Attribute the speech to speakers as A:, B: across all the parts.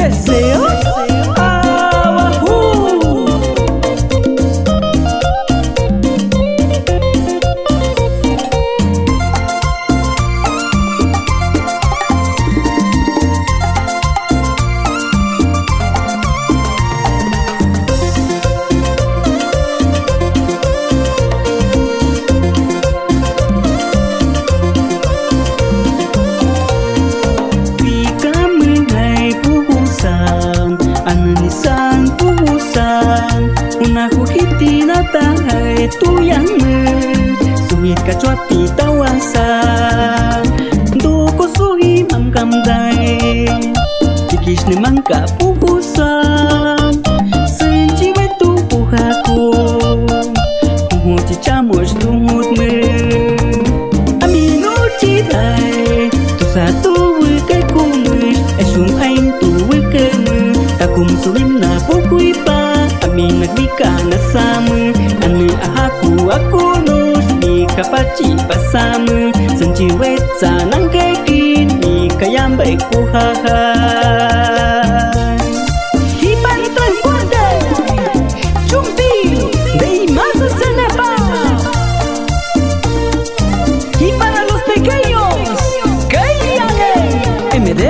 A: Deseo abajo. Tahai tu yang suhit ka chua pi tawasan do ko suhi mam kam dai tikish ne mang ka pupusan senji we tu puha ko mo chi chamos tu mut me amino chi dai tu sa tu we kai kum me e sum ain tu we ke me ta kum sulim na pukui pa amin naglika na sama ane aku nus ni kapaci pasama senji wetsa nang keki ni kayam baik ku hahan hipan tuan kuada cumbi dei masa senapa hipan a los pequeños kayane MD.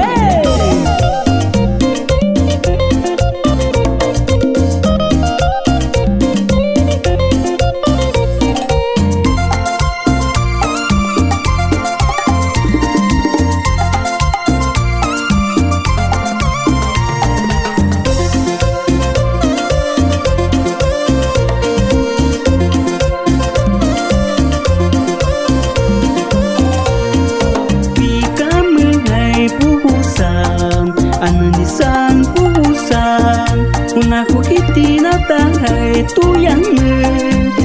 A: Ananisan puhusan Unaku kiti na tahai tu yang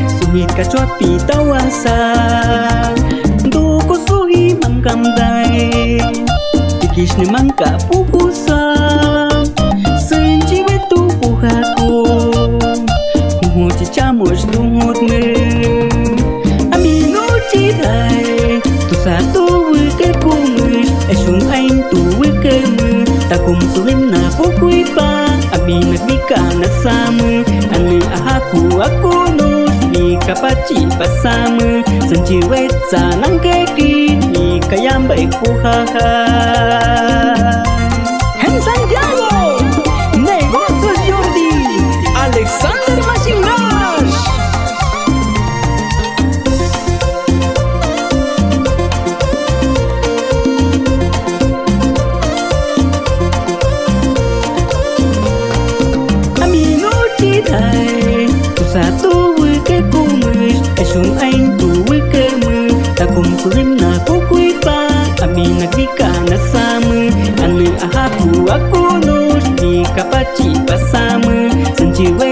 A: suhit ka chua pi tawasan do ko suhi mam kam dai tikish ne mang ka puhusan senji we tu puha ko mo chi chamos tu mut me amino chi dai tu sa tu we ke kum e shum ain tu we ke takum sulim na pukui pa abi nagbika na sama ane aku nus ni kapaci pasama senji wetsa nang keki ni kayam baik ku hahan Hen Santiago Negocios Jordi Alexander Machingash. Satu ke kumus esum ain tu ke mu takum sulim na pukui pa ami naglika na sama ane aku nus ni kapaci pasama senji we